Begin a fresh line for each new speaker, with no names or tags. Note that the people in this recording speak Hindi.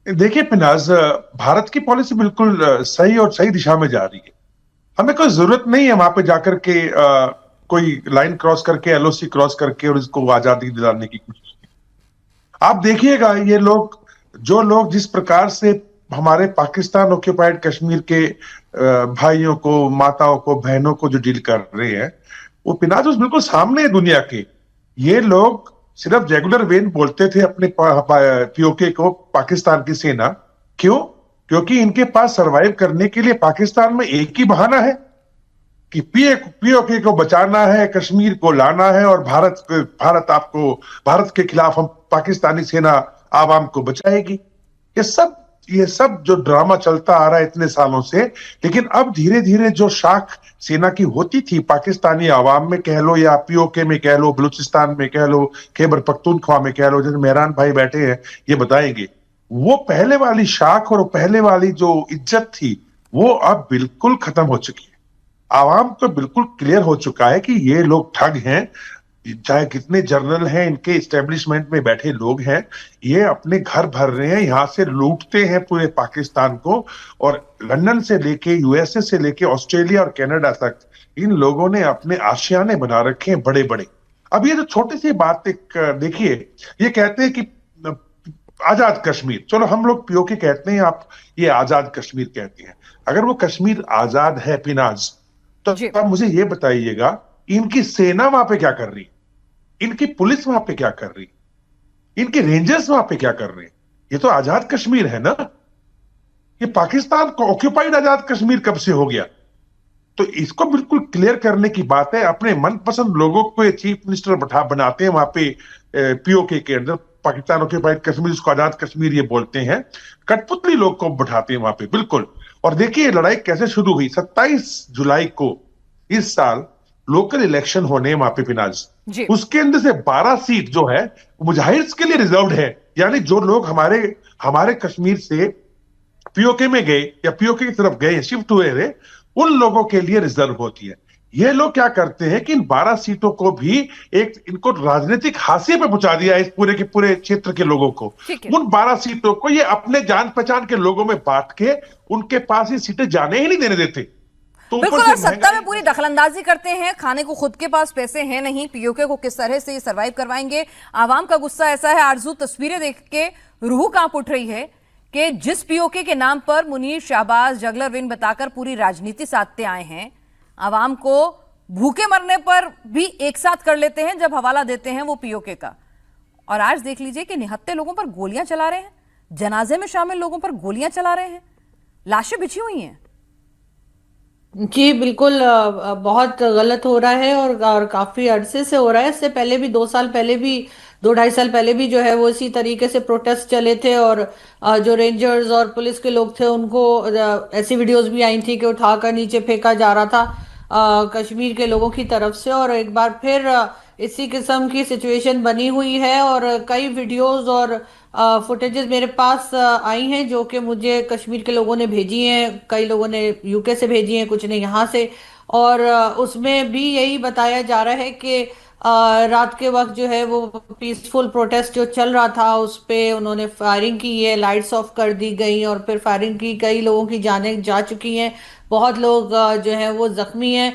देखिए पिनाज, भारत की पॉलिसी बिल्कुल सही और सही दिशा में जा रही है। हमें कोई जरूरत नहीं है वहां पे जाकर के कोई लाइन क्रॉस करके, एलओसी क्रॉस करके और इसको आजादी दिलाने की कोशिश की। आप देखिएगा, ये लोग, जो लोग जिस प्रकार से हमारे पाकिस्तान ऑक्यूपाइड कश्मीर के भाइयों को, माताओं को, बहनों को जो डील कर रहे हैं, वो पिनाजुस बिल्कुल सामने है दुनिया के। ये लोग सिर्फ रेगुलर वेन बोलते थे अपने पीओके को, पाकिस्तान की सेना। क्यों? क्योंकि इनके पास सरवाइव करने के लिए पाकिस्तान में एक ही बहाना है कि पीओके को बचाना है, कश्मीर को लाना है, और भारत के खिलाफ हम, पाकिस्तानी सेना आवाम को बचाएगी। ये सब जो ड्रामा चलता आ रहा है इतने सालों से, लेकिन अब धीरे धीरे जो शाख सेना की होती थी पाकिस्तानी आवाम में कह लो, या पीओके में कह लो, बलूचिस्तान में कह लो, खैबर पख्तूनख्वा में कह लो, जैसे मेहरान भाई बैठे हैं ये बताएंगे, वो पहले वाली शाख और पहले वाली जो इज्जत थी वो अब बिल्कुल खत्म हो चुकी है। आवाम को बिल्कुल क्लियर हो चुका है कि ये लोग ठग हैं। चाहे कितने जर्नल हैं, इनके एस्टेब्लिशमेंट में बैठे लोग हैं, ये अपने घर भर रहे हैं, यहां से लूटते हैं पूरे पाकिस्तान को। और लंदन से लेके, यूएसए से लेके, ऑस्ट्रेलिया और कनाडा तक इन लोगों ने अपने आशियाने बना रखे हैं बड़े बड़े। अब ये जो छोटी सी बात एक देखिए, ये कहते हैं कि आजाद कश्मीर, चलो हम लोग पीओके कहते हैं, आप ये आजाद कश्मीर कहते हैं। अगर वो कश्मीर आजाद है पिनाज, तो
जी।
आप मुझे ये बताइएगा, इनकी सेना वहां पे क्या कर रही, इनकी पुलिस वहां पे क्या कर रही, इनके रेंजर्स वहां पे क्या कर रहे हैं? ये तो आजाद कश्मीर है ना। ये पाकिस्तान को ऑक्यूपाइड आजाद कश्मीर कब से हो गया? तो इसको बिल्कुल क्लियर करने की बात है। अपने मनपसंद लोगों को ये चीफ मिनिस्टर बनाते हैं वहां पे पीओके के अंदर, पाकिस्तान ऑक्यूपाइड कश्मीर, उसको आजाद कश्मीर ये बोलते हैं। कठपुतली लोग को बैठाते हैं वहां पे बिल्कुल। और देखिए लड़ाई कैसे शुरू हुई। 27 जुलाई को इस साल लोकल इलेक्शन होने हैं वहां पे पिनाज।
जी।
उसके अंदर से 12 सीट जो है मुजाहिर्स के लिए रिजर्व्ड है। यानी जो लोग हमारे हमारे कश्मीर से पीओके में गए या पीओके की तरफ गए, शिफ्ट हुए रहे, उन लोगों के लिए रिजर्व होती है। ये लोग क्या करते हैं कि इन 12 सीटों को भी एक, इनको राजनीतिक हाशिए पे पहुंचा दिया है इस पूरे के पूरे क्षेत्र के लोगों को।
ठीक है।
उन 12 सीटों को ये अपने जान पहचान के लोगों में बांट के उनके पास ये सीटें जाने ही नहीं देने देते। तो ऊपर
बिल्कुल,
से
और सत्ता में
महंगाई।
पूरी दखलंदाजी करते हैं। खाने को खुद के पास पैसे हैं नहीं, पीओके को किस तरह से ये सरवाइव करवाएंगे। आवाम का गुस्सा ऐसा है, आरजू तस्वीरें देख के रूह कांप उठ रही है कि जिस पीओके के नाम पर मुनीर, शाहबाज, जगलर विन बताकर पूरी राजनीति साधते आए हैं, आवाम को भूखे मरने पर भी एक साथ कर लेते हैं जब हवाला देते हैं वो पीओके का। और आज देख लीजिए कि निहत्थे लोगों पर गोलियां चला रहे हैं, जनाजे में शामिल लोगों पर गोलियां चला रहे हैं, लाशें बिछी हुई हैं।
जी बिल्कुल, बहुत गलत हो रहा है और काफी अरसे से हो रहा है। इससे पहले भी 2 साल पहले भी, 2 ढाई साल पहले भी जो है वो इसी तरीके से प्रोटेस्ट चले थे। और जो रेंजर्स और पुलिस के लोग थे उनको ऐसी वीडियोस भी आई थी कि उठाकर नीचे फेंका जा रहा था कश्मीर के लोगों की तरफ से। और एक बार फिर इसी किस्म की सिचुएशन बनी हुई है। और कई वीडियोस और फुटेजेस मेरे पास आई हैं जो कि मुझे कश्मीर के लोगों ने भेजी हैं। कई लोगों ने यूके से भेजी हैं, कुछ ने यहाँ से। और उसमें भी यही बताया जा रहा है कि रात के वक्त जो है वो पीसफुल प्रोटेस्ट जो चल रहा था उस पे उन्होंने फायरिंग की है, लाइट्स ऑफ कर दी गई और फिर फायरिंग की, कई लोगों की जानें जा चुकी हैं, बहुत लोग जो है वो जख्मी हैं।